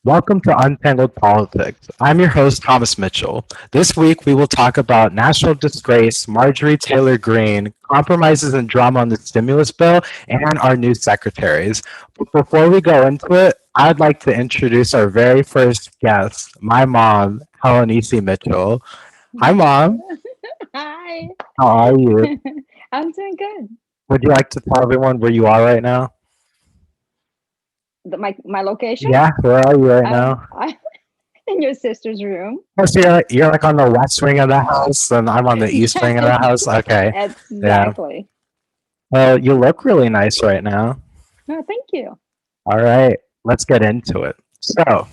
Welcome to Untangled Politics. I'm your host, Thomas Mitchell. This week, we will talk about national disgrace, Marjorie Taylor Greene, compromises and drama on the stimulus bill, and our new secretaries. But before we go into it, I'd like to introduce our very first guest, my mom, Helenise Mitchell. Hi, Mom. Hi. How are you? I'm doing good. Would you like to tell everyone where you are right now? My location? Yeah, where are you right now? I'm in your sister's room. Oh, so you're like on the west wing of the house, and I'm on the east wing of the Yes, house. Okay. Yeah. exactly. Well, you look really nice right now. No, thank you. All right, let's get into it. So,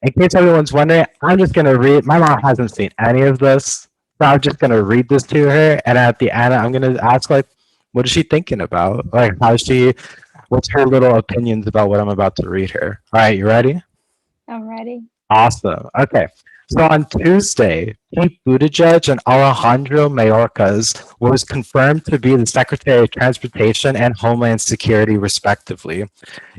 in case everyone's wondering, I'm just gonna read. My mom hasn't seen any of this, so I'm just gonna read this to her, and at the end, I'm gonna ask like, what is she thinking about? Like, what's her little opinions about what I'm about to read her? All right, you ready? I'm ready. Awesome. Okay. So on Tuesday, Pete Buttigieg and Alejandro Mayorkas was confirmed to be the Secretary of Transportation and Homeland Security, respectively.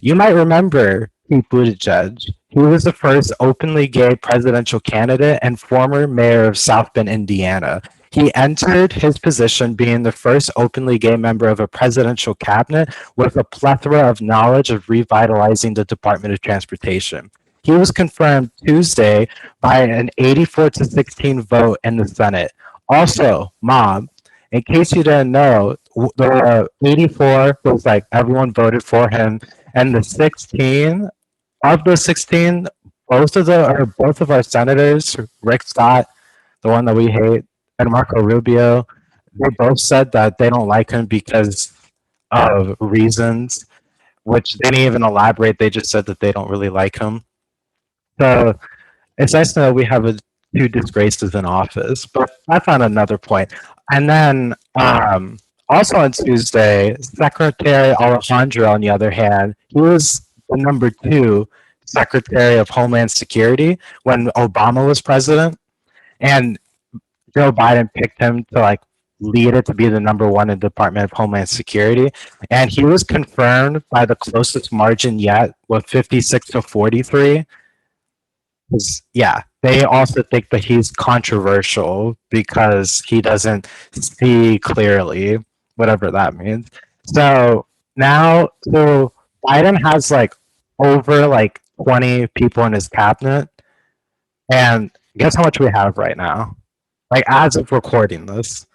You might remember Pete Buttigieg. He was the first openly gay presidential candidate and former mayor of South Bend, Indiana. He entered his position being the first openly gay member of a presidential cabinet with a plethora of knowledge of revitalizing the Department of Transportation. He was confirmed Tuesday by an 84 to 16 vote in the Senate. Also, Mom, in case you didn't know, the 84 was like everyone voted for him, and the 16 of the 16, both of our senators, Rick Scott, the one that we hate, and Marco Rubio, they both said that they don't like him because of reasons, which they didn't even elaborate. They just said that they don't really like him. So it's nice to know we have two disgraces in office, but that's on another point. And then also on Tuesday, Secretary Alejandro, on the other hand, he was the number two Secretary of Homeland Security when Obama was president, and Joe Biden picked him to like lead it to be the number one in the Department of Homeland Security, and he was confirmed by the closest margin yet with 56 to 43. 'Cause, yeah, they also think that he's controversial because he doesn't see clearly, whatever that means. So now, so Biden has like over like 20 people in his cabinet, and guess how much we have right now? Like as of recording this,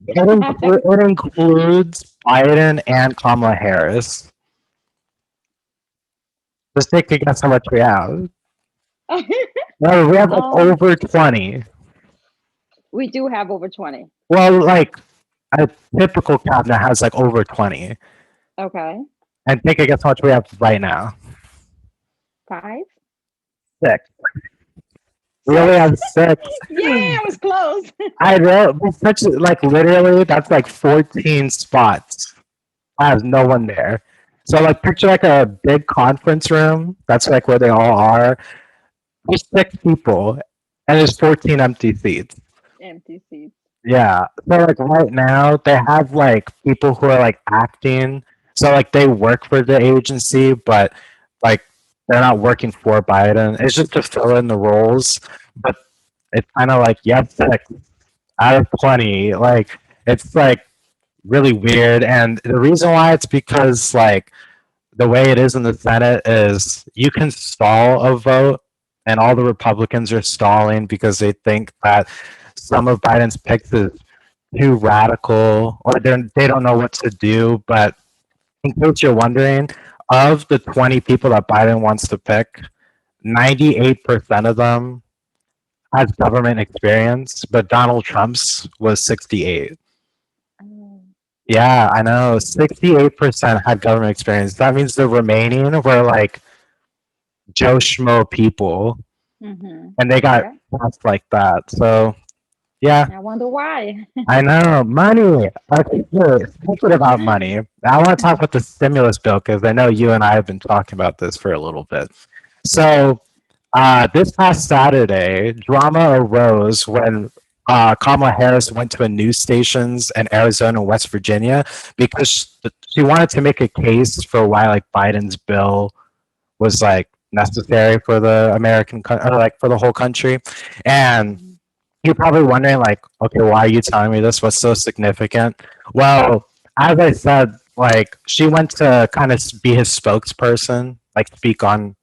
it includes Biden and Kamala Harris. Just take a guess how much we have. No, we have like um, over 20. we do have over 20. Well, like a typical cabinet has like over 20. Okay. And take a guess how much we have right now. 5? Six. We only 6? have six. Yeah, I was close. I know, but such like literally, that's like 14 spots. I have no one there. So like picture like a big conference room. That's like where they all are. There's six people, and there's 14 empty seats. Empty seats. Yeah. So like right now they have like people who are like acting. So like they work for the agency, but like they're not working for Biden. It's just to fill in the roles. But it's kind of like yes, six out of 20. Like it's like really weird. And the reason why it's because like the way it is in the Senate is you can stall a vote, and all the Republicans are stalling because they think that some of Biden's picks is too radical or they don't know what to do. But in case you're wondering, of the 20 people that Biden wants to pick, 98% of them has government experience, but Donald Trump's was 68. Um, Yeah, I know. 68% had government experience. That means the remaining were like Joe Schmo people, mm-hmm. and they got Okay. passed like that. So, yeah, I wonder why. I know. Money. Okay, here, speaking about money, I want to talk about the stimulus bill because I know you and I have been talking about this for a little bit. So, this past Saturday, drama arose when Kamala Harris went to a news stations in Arizona and West Virginia because she wanted to make a case for why like Biden's bill was like necessary for the or like for the whole country. And Mhm. you're probably wondering like, okay, why are you telling me this? What's so significant? Well, as I said, like she went to kind of be his spokesperson, like speak on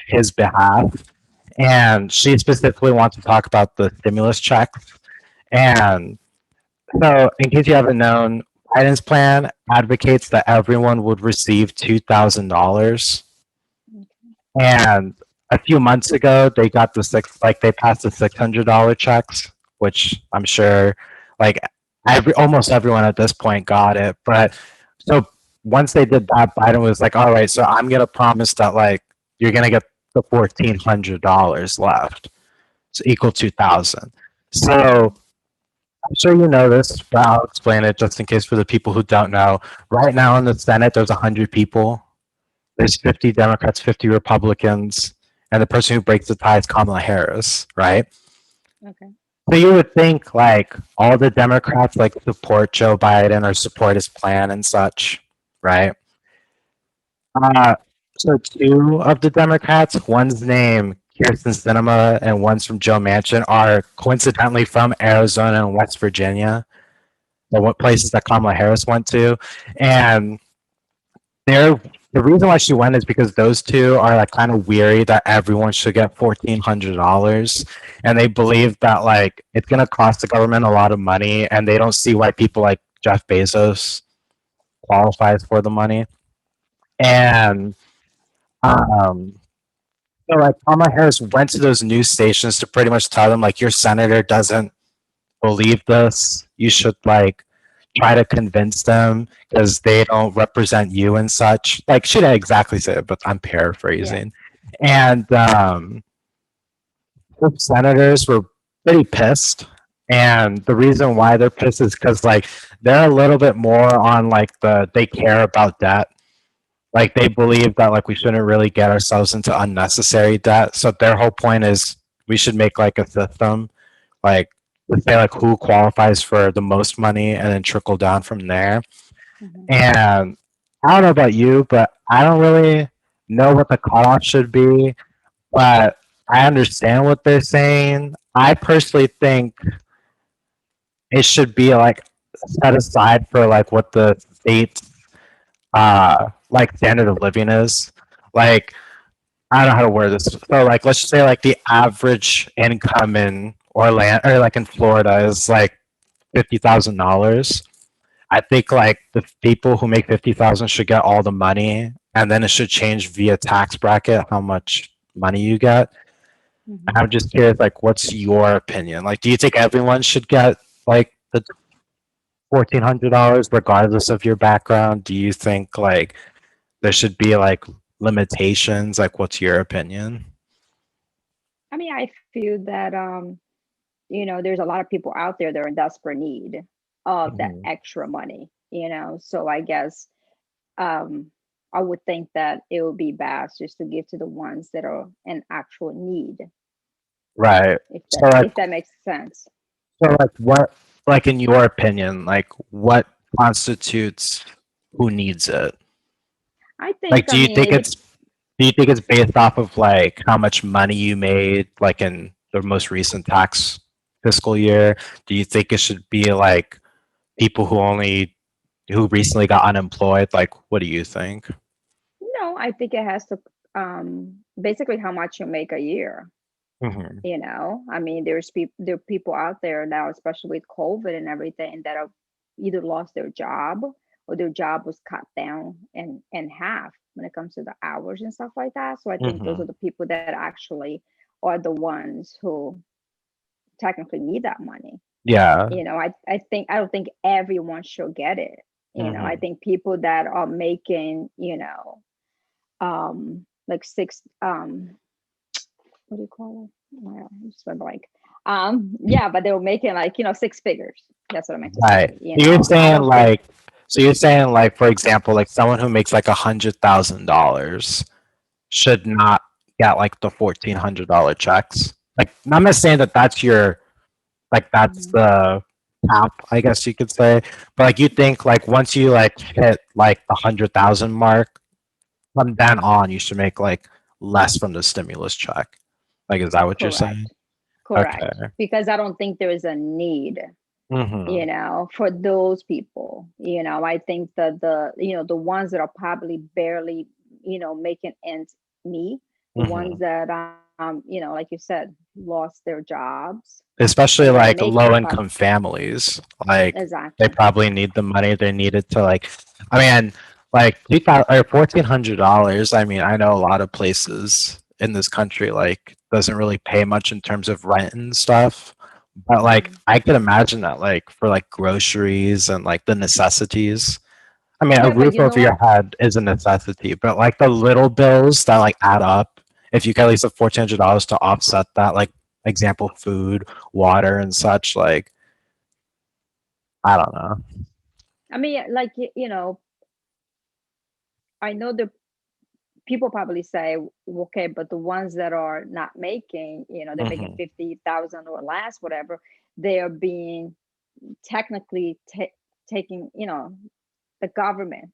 his behalf. And she specifically wants to talk about the stimulus checks. And so, in case you haven't known, Biden's plan advocates that everyone would receive $2,000. Okay. And a few months ago, they got they passed the $600 checks, which I'm sure, like, almost everyone at this point got it. But so once they did that, Biden was like, all right, so I'm going to promise that, like, you're going to get the $1,400 left, so equal 2,000. So Mhm. I'm sure you know this, but I'll explain it just in case for the people who don't know. Right now in the Senate, there's 100 people. There's 50 Democrats, 50 Republicans, and the person who breaks the tie is Kamala Harris, right? Okay. So you would think like all the Democrats like support Joe Biden or support his plan and such, right? Uh, so two of the Democrats, one's named Kirsten Sinema and one's from Joe Manchin, are coincidentally from Arizona and West Virginia, the what places that Kamala Harris went to, and they're the reason why she went is because those two are like kind of weary that everyone should get $1,400, and they believe that like it's gonna cost the government a lot of money, and they don't see why people like Jeff Bezos qualifies for the money. And um, so like Kamala Harris went to those news stations to pretty much tell them like your senator doesn't believe this. You should like try to convince them because they don't represent you and such. Like she didn't exactly say it, but I'm Yeah. paraphrasing. And the senators were pretty pissed. And the reason why they're pissed is because like they're a little bit more on like they care about debt. Like they believe that like we shouldn't really get ourselves into unnecessary debt. So their whole point is we should make like a system like let's say like who qualifies for the most money and then trickle down from there. Mhm. And I don't know about you, but I don't really know what the cutoff should be, but I understand what they're saying. I personally think it should be like set aside for like what the state's like standard of living is. Like I don't know how to word this. So like let's just say like the average income in Orlando or like in Florida is like $50,000. I think like the people who make 50,000 should get all the money, and then it should change via tax bracket how much money you get. Mhm. I'm just curious, like, what's your opinion? Like, do you think everyone should get like the $1,400 regardless of your background? Do you think like there should be like limitations? Like, what's your opinion? I mean, I feel that there's a lot of people out there that are in desperate need of that Mhm. extra money. So I guess um I would think that it would be best just to give to the ones that are in actual need, Right. if So that like, if that makes sense. what, like in your opinion, like what constitutes who needs it? I Like, think, I mean, do you think it's based off of like how much money you made, like in the most recent tax fiscal year? Do you think it should be like people who recently got unemployed? Like, what do you think? no, I think it has to basically how much you make a year. Hmm. I mean, there are people out there now, especially with COVID and everything, that have either lost their job or their job was cut down in half when it comes to the hours and stuff like that. So I think those Hmm. are the people that actually are the ones who technically need that money. Yeah. I don't think everyone should get it. I Hmm. think people that are making, like six, what do you call it? Well, I just went blank. Yeah, but they were making like, six figures. That's what I meant to say. Right. I don't think, So you're saying like, for example, like someone who makes like $100,000 should not get like the $1,400 checks. Like, I'm not saying that that's your Like that's Mhm. the top, I guess you could say. But like you think like once you like hit like the 100,000 mark, from then on you should make like less from the stimulus check. Like, is that what you're saying? Correct. Correct. Okay. Because I don't think there is a need, Mm-hmm. for those people. I think that the ones that are probably barely, making ends meet, the ones Mm-hmm. that, like you said, lost their jobs and Especially they're like making low income families, like they exactly. probably need the money. They need it to like, I mean, like 2,000 or $1,400. I mean, I know a lot of places in this country like doesn't really pay much in terms of rent and stuff. But like Hmm. I could imagine that like for like groceries and like the necessities. I mean, a Yeah, but roof you know over your what? head is a necessity, but like the little bills that like add up, if you get at least a $1,400 to offset that, like example, food, water, and such, like I don't know. I mean, like, I know the people probably say, okay, but the ones that are not making, they're making Hmm. 50,000 or less, whatever, they are being technically taking, the government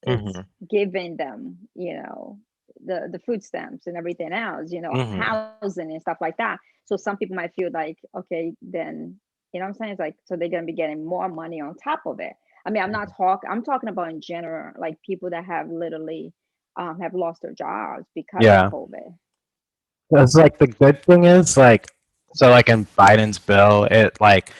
is Hmm. giving them, the food stamps and everything else, Hmm. housing and stuff like that. So some people might feel like, okay, then, what I'm saying? It's like, so they're going to be getting more money on top of it. I mean, I'm talking about in general, like people that have literally have lost their jobs because of Yeah, COVID. it's like the good thing is like so like in Biden's bill, it like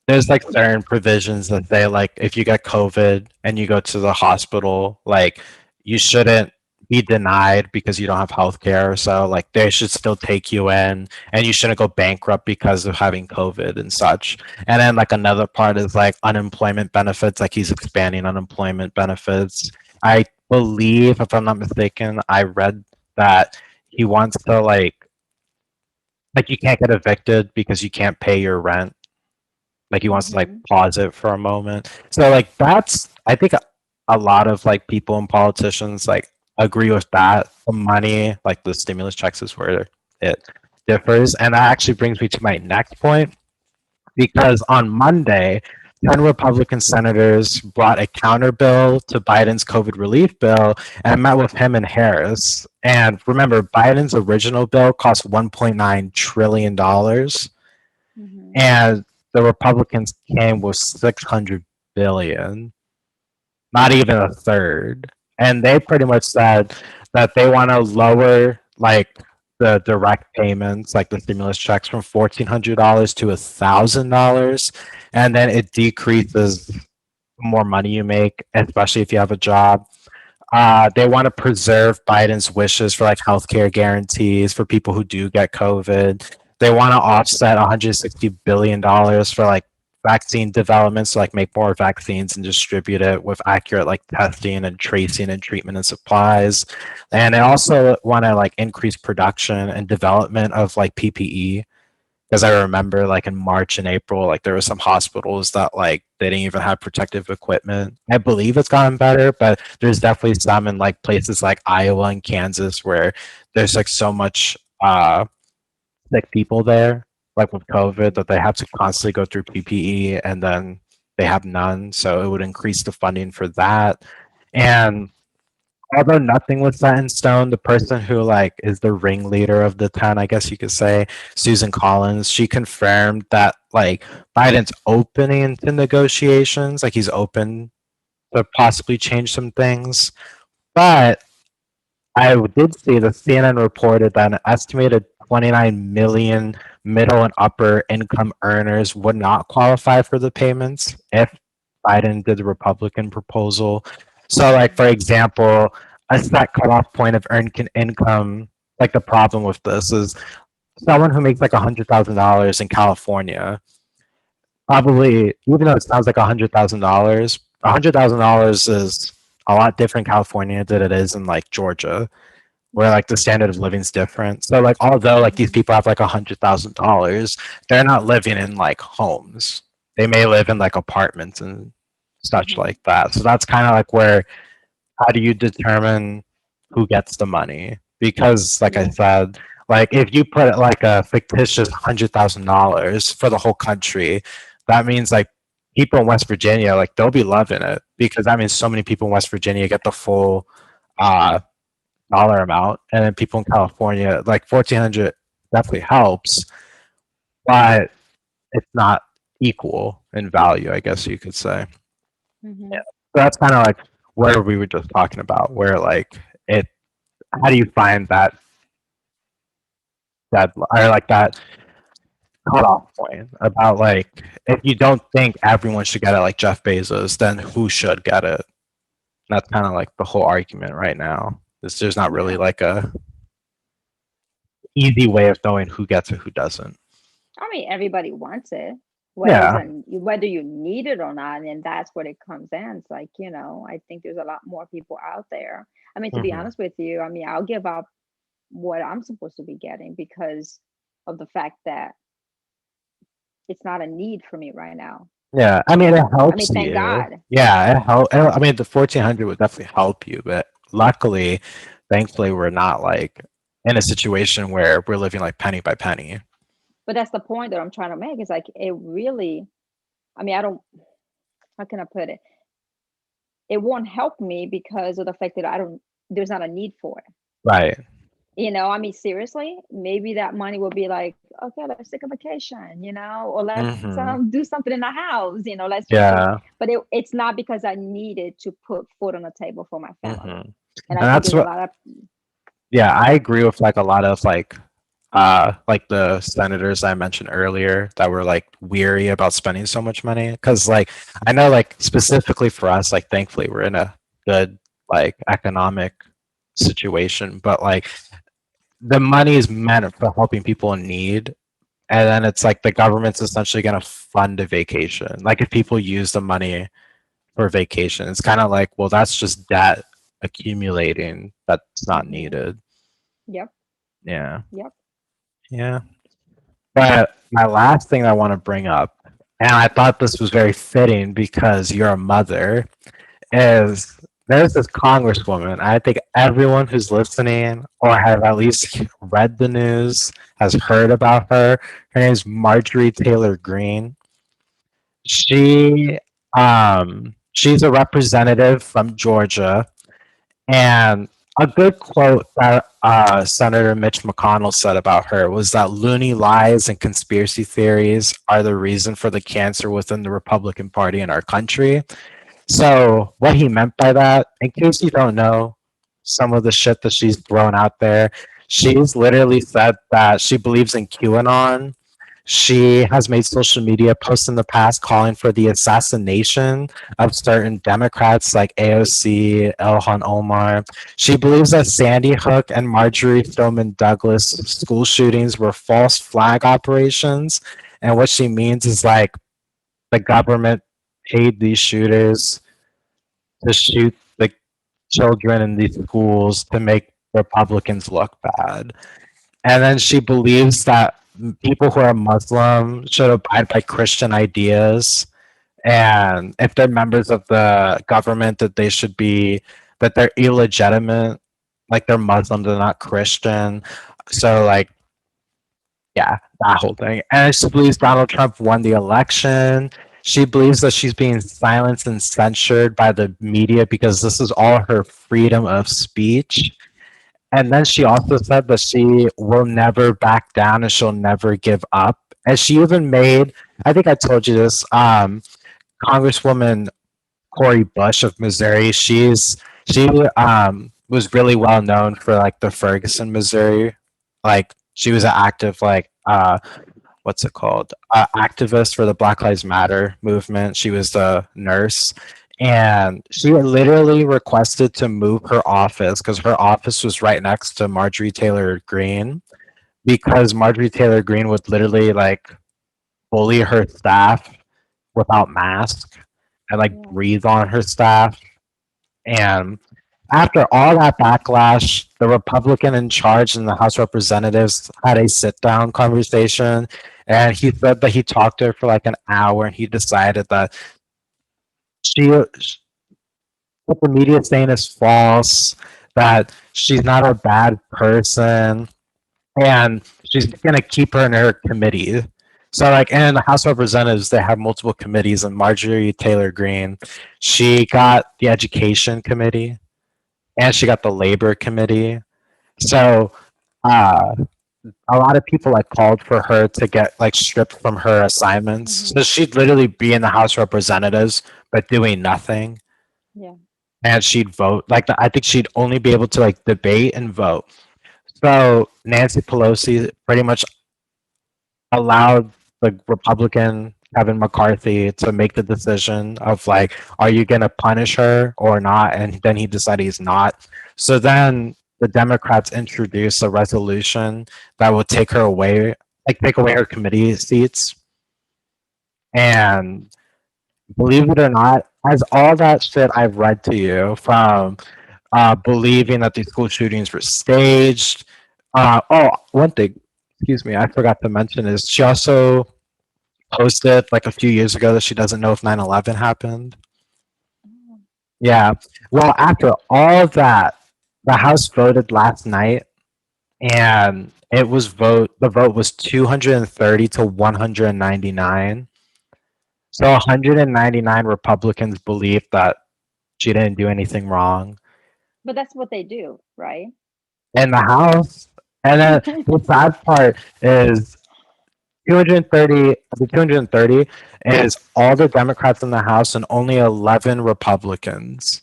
there's like certain provisions that say like if you get COVID and you go to the hospital, like you shouldn't be denied because you don't have health care. So like they should still take you in and you shouldn't go bankrupt because of having COVID and such. And then like another part is like unemployment benefits, like he's expanding unemployment benefits. I believe, if I'm not mistaken, I read that he wants to like you can't get evicted because you can't pay your rent, like he wants to like Hmm. pause it for a moment. So like that's I think a lot of like people and politicians like agree with that. The money, like the stimulus checks, is where it differs, and that actually brings me to my next point because on Monday, 10 Republican senators brought a counter bill to Biden's COVID relief bill and met with him and Harris. And remember, Biden's original bill cost $1.9 trillion dollars, Hmm. and the Republicans came with 600 billion, not even a third. And they pretty much said that they want to lower like the direct payments, like the stimulus checks, from $1,400 to $1,000, and then it decreases the more money you make, especially if you have a job. They want to preserve Biden's wishes for like healthcare guarantees for people who do get COVID. They want to offset $160 billion for like vaccine development, so like make more vaccines and distribute it with accurate like testing and tracing and treatment and supplies. And they also want to like increase production and development of like PPE, because I remember like in March and April, like there were some hospitals that like they didn't even have protective equipment. I believe it's gotten better, but there's definitely some in like places like Iowa and Kansas where there's like so much sick people there, like with COVID, that they have to constantly go through PPE and then they have none. So it would increase the funding for that. And although nothing was set in stone, the person who like is the ringleader of the 10, I guess you could say, Susan Collins, she confirmed that like Biden's opening to negotiations, like he's open to possibly change some things. But I did see that CNN reported that an estimated 29 million middle and upper income earners would not qualify for the payments if Biden did the Republican proposal. So, like, for example, a set cutoff point of earned income, like, the problem with this is someone who makes like $100,000 in California, probably, even though it sounds like $100,000 is a lot different in California than it is in like Georgia, where like the standard of living is different. So like although like these Hmm. people have like $100,000, they're not living in like homes. They may live in like apartments and such Hmm. like that. So that's kind of like where how do you determine who gets the money? Because like I Yeah. said, Like if you put like a fictitious $100,000 for the whole country, that means like people in West Virginia, like they'll be loving it because that means so many people in West Virginia get the full uh dollar amount, and then people in California, like 1,400 definitely helps, but it's not equal in value, I guess you could say. Yeah. Hmm. So that's kind of like where we were just talking about, where like it, how do you find that or like that cutoff point about like if you don't think everyone should get it like Jeff Bezos, then who should get it? That's kind of like the whole argument right now. Is there's not really Yeah. like a easy way of knowing who gets it, who doesn't. I mean, everybody wants it, Yeah. whether you need it or not, and that's what it comes in. It's like, I think there's a lot more people out there. I mean, to be Hmm. honest with you, I mean, I'll give up what I'm supposed to be getting because of the fact that it's not a need for me right now. Yeah. I mean, it I mean, helps thank you. God. Yeah. It help. I mean, the 1,400 would definitely help you, but luckily, thankfully, we're not like in a situation where we're living like penny by penny. But that's the point that I'm trying to make. It's like it really, I mean, I don't, how can I put it? It won't help me because of the fact that there's not a need for it. Right. I mean, seriously, maybe that money will be like, okay, let's take a vacation, or let's Hmm. do something in the house, let's just do. Yeah. But it's not because I needed to put food on the table for my Hmm. family. And And I think that's there's a what, lot of, yeah, I agree with like a lot of like the senators I mentioned earlier that were like weary about spending so much money. Cause like I know like specifically for us, like thankfully we're in a good like economic situation, but like the money is meant for helping people in need. And then it's like the government's essentially gonna fund a vacation. Like if people use the money for vacation, it's kind of like, well, that's just debt accumulating that's not hmm. needed. Yep, Yeah. yep. Yeah. But my last thing I want to bring up, and I thought this was very fitting because you're a mother, is there's this congresswoman. I think everyone who's listening or have at least read the news has heard about her. Her name is Marjorie Taylor Greene. She's a representative from Georgia, and a good quote that Senator Mitch McConnell said about her was that loony lies and conspiracy theories are the reason for the cancer within the Republican Party in our country. So, what he meant by that, in case you don't know some of the shit that she's thrown out there, she's literally said that she believes in QAnon. She has made social media posts in the past calling for the assassination of certain Democrats like AOC, Elhan Omar. She believes that Sandy Hook and Marjorie Stoneman Douglas school shootings were false flag operations. And what she means is like the government paid these shooters to shoot the children in these schools to make Republicans look bad. And then she believes that people who are Muslim should abide by Christian ideas. And if they're members of the government, that they should be, that they're illegitimate, like they're Muslim, they're not Christian. So, like, yeah, that whole thing. And she believes Donald Trump won the election. She believes that she's being silenced and censored by the media because this is all her freedom of speech. And then she also said that she will never back down and she'll never give up. And she even made, I think I told you this, Congresswoman Cori Bush of Missouri. She was really well known for like the Ferguson, Missouri. Like she was an active like what's it called? Activist for the Black Lives Matter movement. She was the nurse. And she literally requested to move her office because her office was right next to Marjorie Taylor Greene. Because Marjorie Taylor Greene would literally like bully her staff without mask and like Yeah. breathe on her staff. And after all that backlash, the Republican in charge in the House of Representatives had a sit down conversation. And he said that he talked to her for like an hour and he decided that what the media is saying is false, that she's not a bad person. and she's going to keep her in her committee. So, like in the House of Representatives, they have multiple committees, and Marjorie Taylor Greene, she got the Education Committee, and she got the Labor Committee. So, uh, a lot of people like called for her to get like stripped from her assignments. Hmm. So she'd literally be in the House of Representatives, but doing nothing, Yeah. and she'd vote. Like I think she'd only be able to like debate and vote. So Nancy Pelosi pretty much allowed the Republican Kevin McCarthy to make the decision of like, are you going to punish her or not? And then he decided he's not. So then the Democrats introduced a resolution that would take her away, like take away her committee seats. And believe it or not, as all that shit I've read to you from believing that these school shootings were staged. One thing, excuse me, I forgot to mention is she also posted like a few years ago that she doesn't know if 9/11 happened. Oh. Yeah. Well, after all of that, the House voted last night, and the vote was 230 to 199. So 199 Republicans believed that she didn't do anything wrong But that's what they do, right? in the House. And then the sad part is 230, the 230 is all the Democrats in the House and only 11 Republicans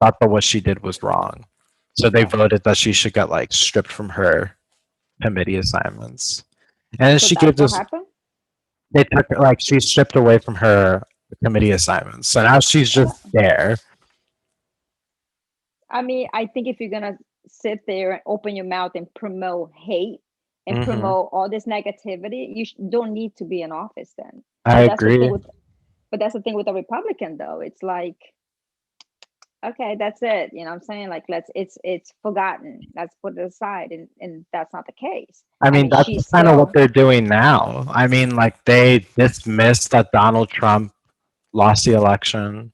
thought that what she did was wrong. So they Yeah. voted that she should get like stripped from her committee assignments. And then So she gave that's what this, happened. they took like she's stripped away from her committee assignments. So now she's Uh, just there. I mean, I think if you're gonna sit there and open your mouth and promote hate and Hmm. promote all this negativity, you don't need to be in office then. I But that's the thing agree. with, but that's the thing with a Republican though. It's like, okay, that's it. You know what I'm saying? Like, it's forgotten. Let's put it aside, and that's not the case. I I mean, mean, that's she's kind of what still, they're doing now. I mean, like they dismissed that Donald Trump lost the election.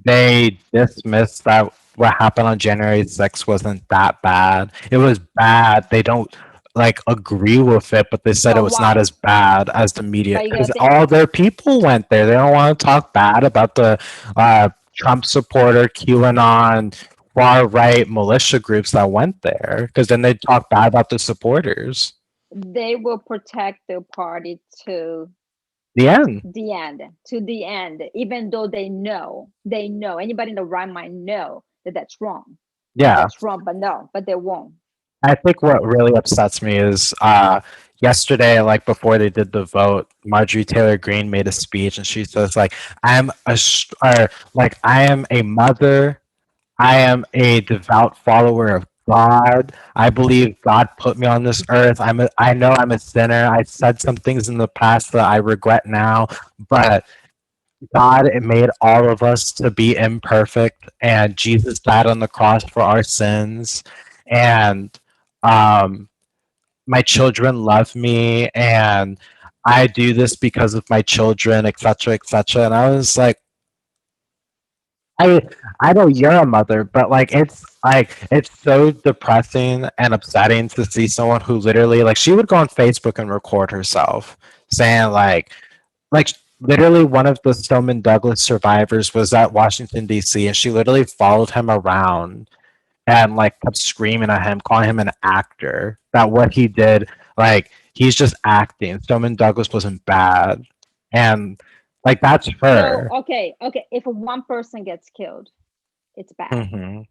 They dismissed that what happened on January 6th wasn't that bad. It was bad. They don't like agree with it, but they said it but was not why? as bad as the media But you because gotta think, all their people went there. They don't want to talk bad about the Trump supporter, QAnon, far right militia groups that went there because then they talk bad about the supporters. they will protect their party to The end. the end, even though they know, anybody in the right mind know that that's wrong, Yeah. but no, but they won't. I think what really upsets me is yesterday, like before they did the vote, Marjorie Taylor Greene made a speech and she says like, I am a mother, I am a devout follower of God. I believe God put me on this earth. I know I'm a sinner. I said some things in the past that I regret now, but God made all of us to be imperfect, and Jesus died on the cross for our sins. And um, my children love me, and I do this because of my children, etc., etc. And I was like, I I know you're a mother, but like it's so depressing and upsetting to see someone who literally like she would go on Facebook and record herself saying like literally one of the Stoneman Douglas survivors was at Washington D.C. and she literally followed him around and like kept screaming at him, calling him an actor. That what he did, like he's just acting. Stoneman Douglas wasn't bad, and like that's So her. okay, if one person gets killed, it's bad. Hmm.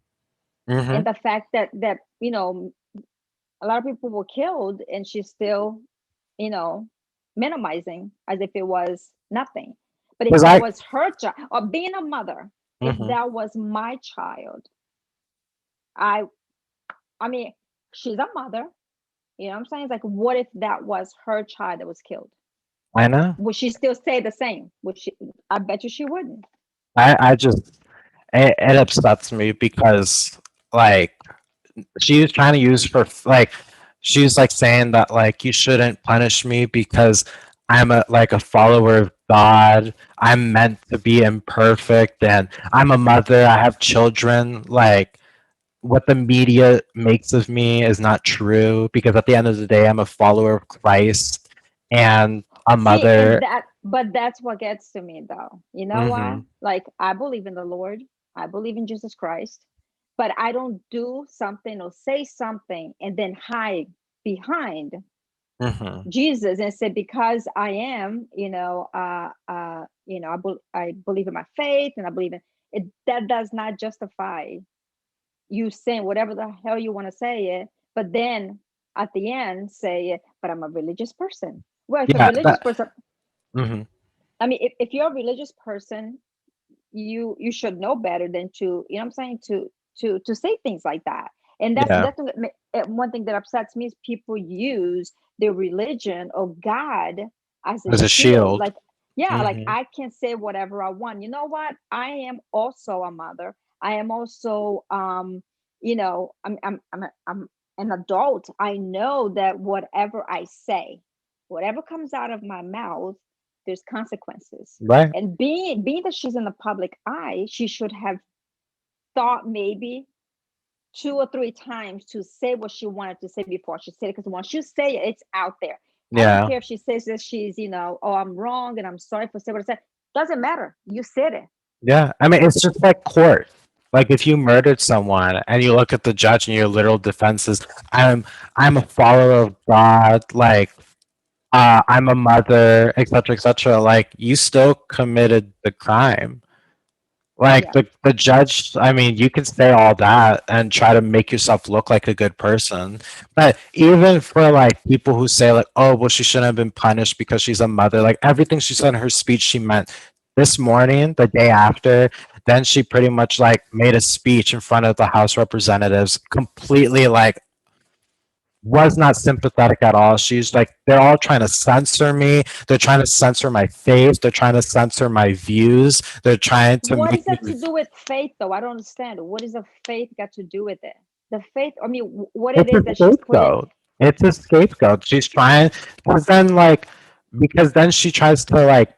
Hmm. And the fact that a lot of people were killed and she's still, you know minimizing as if it was nothing. But if Because that I. was her child, or being a mother, if Hmm. that was my child, i I mean, she's a mother. You know what I'm saying? It's like, what if that was her child that was killed? I know. Would she still say the same? Would she? I bet you she wouldn't. I just it upsets me because like she was trying to use for like she's like saying that like you shouldn't punish me because I'm a follower of God. I'm meant to be imperfect and I'm a mother. I have children. Like what the media makes of me is not true, because at the end of the day, I'm a follower of Christ and a See, and mother. that, but that's what gets to me though. You know why? Hmm. Like, I believe in the Lord, I believe in Jesus Christ, but I don't do something or say something and then hide behind Hmm. Jesus and say, because I am, I believe in my faith and I believe in it. That does not justify you saying whatever the hell you want to say it, but then at the end say it, but I'm a religious person. Well, if a Yeah, religious that. person, Hmm. I mean, if you're a religious person, you should know better than to, you know what I'm saying, to say things like that. And Yeah, that's one thing that upsets me is people use their religion or God as a as a shield. shield. Like, yeah, like Hmm. I can say whatever I want. You know what? I am also a mother. I am also, I'm an adult. I know that whatever I say, whatever comes out of my mouth, there's consequences. Right. And being that she's in the public eye, she should have thought maybe 2 or 3 times to say what she wanted to say before she said it. Because once you say it, it's out there. I don't Yeah. care if she says that she's, oh, I'm wrong and I'm sorry for saying what I said. Doesn't matter. You said it. Yeah. I mean, it's just like court. Like if you murdered someone and you look at the judge and your literal defense is, I'm I'm a follower of God, like I'm a mother, etc., etc. Like you still committed the crime. Like Yeah. the judge, I mean, you can say all that and try to make yourself look like a good person. But even for like people who say like, oh, well, she shouldn't have been punished because she's a mother, like everything she said in her speech, she meant. This morning, the day after, then she pretty much like made a speech in front of the House representatives, completely like was not sympathetic at all. She's like, they're all trying to censor me. They're trying to censor my faith. They're trying to censor my views. They're trying to What make is me. that to do with faith, though? I don't understand. What is the faith got to do with it? The faith, I mean, what it It's a is that she's putting. scapegoat. It's a scapegoat. She's trying, because then like, because then she tries to like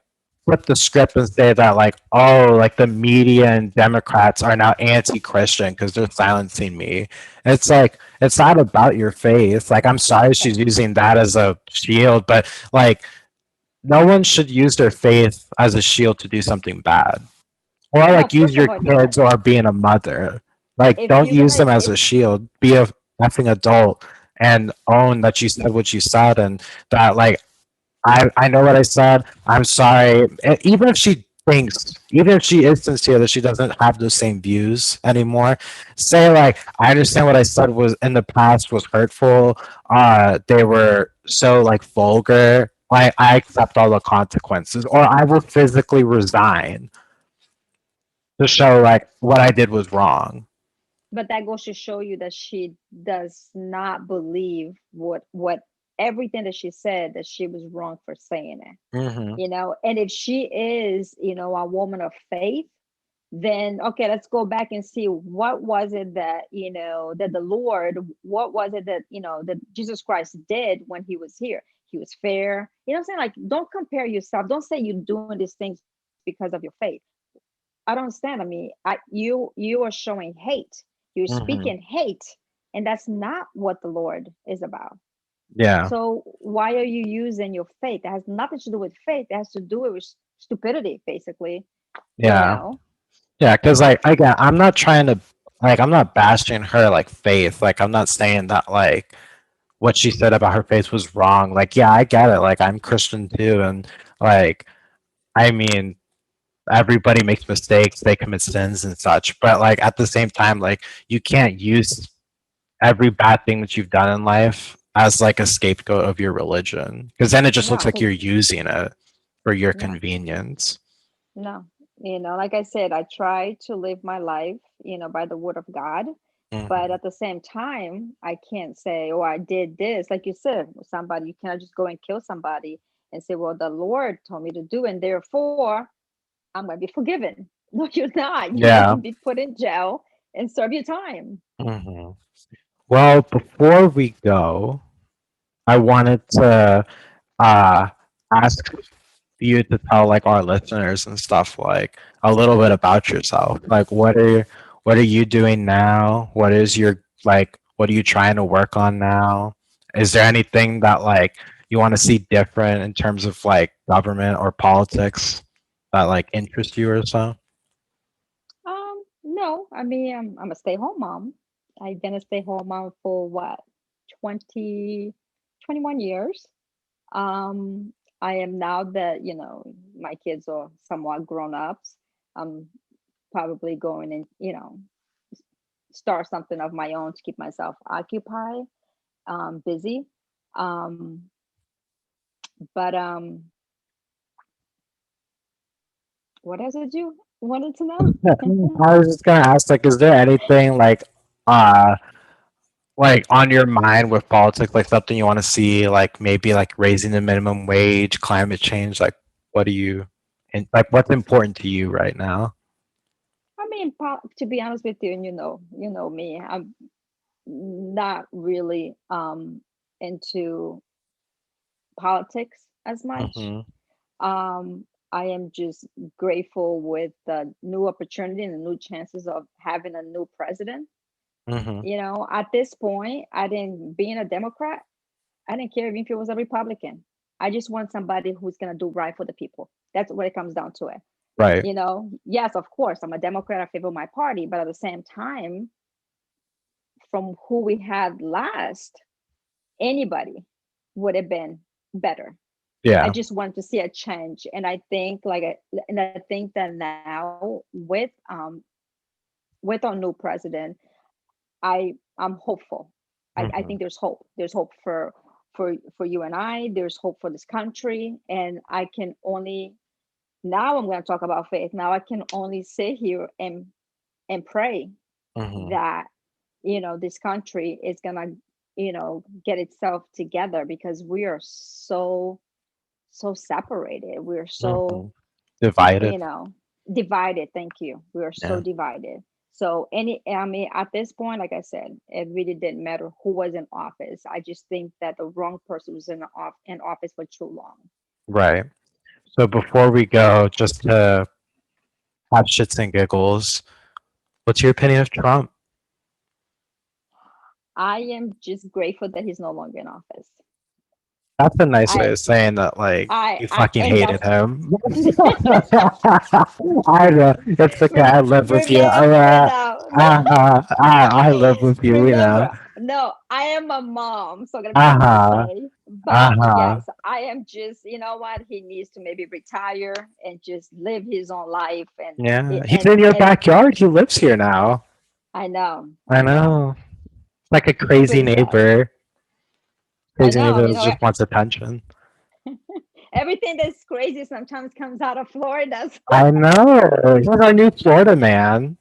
flip the script and say that like, oh, like the media and Democrats are now anti-Christian because they're silencing me. It's like it's not about your faith. Like I'm sorry she's using that as a shield, but like no one should use their faith as a shield to do something bad. Or No, like use first of your all, kids or being a mother. Like if don't you're use gonna, them as if a shield. Be a effing adult and own that you said what you said and that like I know what I said. I'm sorry. Even if she thinks, even if she is sincere that she doesn't have those same views anymore, say like, I understand what I said was in the past was hurtful. They were so like vulgar. Like I accept all the consequences, or I will physically resign to show like what I did was wrong. but that goes to show you that she does not believe what everything that she said, that she was wrong for saying it. Hmm. And if she is, a woman of faith, then okay, let's go back and see what was it that, that the Lord, what was it that, that Jesus Christ did when he was here. He was fair. You know what I'm saying? Like, don't compare yourself. Don't say you're doing these things because of your faith. I don't understand. I mean, you are showing hate. You're speaking Hmm. hate, and that's not what the Lord is about. Yeah. So why are you using your faith? It has nothing to do with faith. It has to do with stupidity, basically. You Yeah. know, Yeah, because like again, I'm not trying to like I'm not bashing her like faith. Like I'm not saying that like what she said about her faith was wrong. Like yeah, I get it. Like I'm Christian too, and like I mean everybody makes mistakes, they commit sins and such. But like at the same time, like you can't use every bad thing that you've done in life as like a scapegoat of your religion, because then it just looks no, like because you're using it for your no, convenience. no. Like I said, I try to live my life, by the word of God. But Hmm. at the same time, I can't say, oh, I did this. Like you said, somebody, you cannot just go and kill somebody and say, well, the Lord told me to do, and therefore I'm going to be forgiven. No, you're not. You're going to Yeah. be put in jail and serve your time. Hmm. Well, before we go, I wanted to uh, ask you to tell like our listeners and stuff like a little bit about yourself. Like, what are you doing now? What is your like? What are you trying to work on now? Is there anything that like you want to see different in terms of like government or politics that like interest you or so? No, I mean, I'm a stay-home mom. I've been a stay-home mom for what, 20, 21 years. Um, I am now that, my kids are somewhat grown ups. I'm probably going and, start something of my own to keep myself occupied, busy. Um, but what else did you wanted to know? I was just gonna ask, like, is there anything uh, like on your mind with politics, like something you want to see, like maybe like raising the minimum wage, climate change, like what do you, and like what's important to you right now? I mean, to be honest with you, and you know me, I'm not really into politics as much. Mm-hmm. I am just grateful with the new opportunity and the new chances of having a new president. Mm-hmm. At this point, being a Democrat, I didn't care even if it was a Republican. I just want somebody who's going to do right for the people. That's what it comes down to it. Right. Yes, of course, I'm a Democrat. I favor my party, but at the same time, from who we had last, anybody would have been better. I Yeah. just want to see a change, and I think and I think that now with our new president, I'm hopeful. I Mm-hmm. think there's hope. There's hope for you and I. There's hope for this country, and I can only now I'm going to talk about faith. Now I can only sit here and pray Mm-hmm. that this country is gonna get itself together because we are so separated. We're Mm-hmm. so Divided. you know divided. Thank you. We are so Yeah. divided. So I mean, at this point, like I said, it really didn't matter who was in office. I just think that the wrong person was in office for too long. Right. So before we go, just to have shits and giggles, what's your opinion of Trump? I am just grateful that he's no longer in office. That's a nice way I of saying that, like, you I fucking and hated that's him. I know. It's okay. I live with you. remember now. I live with you, you know. Remember, no, I am a mom, so I'm gonna be careful what I Uh-huh. say. But Uh-huh. yes, I am just, you know what, he needs to maybe retire and just live his own life Yeah. He's in your and backyard. He lives here now. I I know. know. Like a It's crazy pretty sad. neighbor. I Crazy know, neighbor that just wants attention. everything that's crazy sometimes comes out of Florida. I know. He's our new Florida man.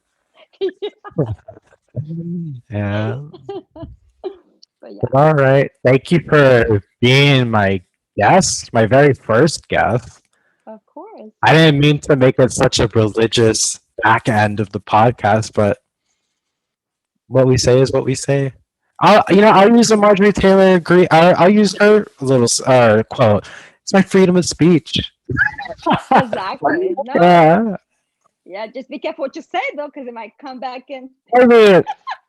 Yeah. But But yeah, all right. Thank you for being my guest, my very first guest. of course. I didn't mean to make it such a religious back end of the podcast, but what we say is what we say. I'll use the Marjorie Taylor agree. I'll use her little quote. It's my freedom of speech. Exactly. No, uh, yeah, just be careful what you say though, because it might come back and I mean,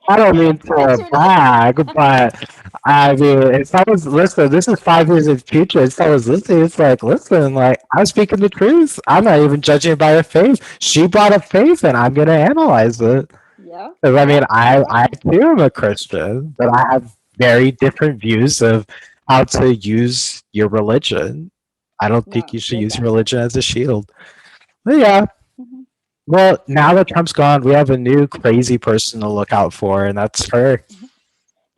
I don't mean bite to you in the brag, but I mean, if someone's listen, this is 5 years in the future. If someone's listening, it's like, listen, like I'm speaking the truth. I'm not even judging it by her faith. She brought up faith, and I'm gonna analyze it. yeah, Because I mean, yeah, I I agree. too am a Christian, but I have very different views of how to use your religion. I don't think No, you should use your exactly. religion as a shield. But yeah, Mhm. well, now that Trump's gone, we have a new crazy person to look out for, and that's her.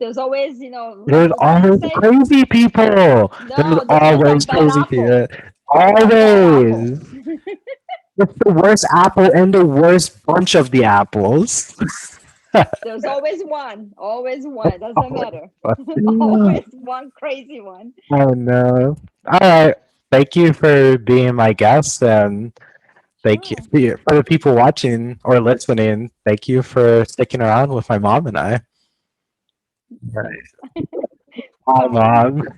There's always, There's what do they always say? crazy people. There's No, there's always a always bad crazy apple. people. There's a bad apple. Always. It's the worst apple and the worst bunch of the apples. There's always one. It doesn't Always. matter. Always one crazy one. Oh no. All right. Thank you for being my guest, and thank you Sure. for the people watching or listening. Thank you for sticking around with my mom and I. All right. Bye, Bye. mom.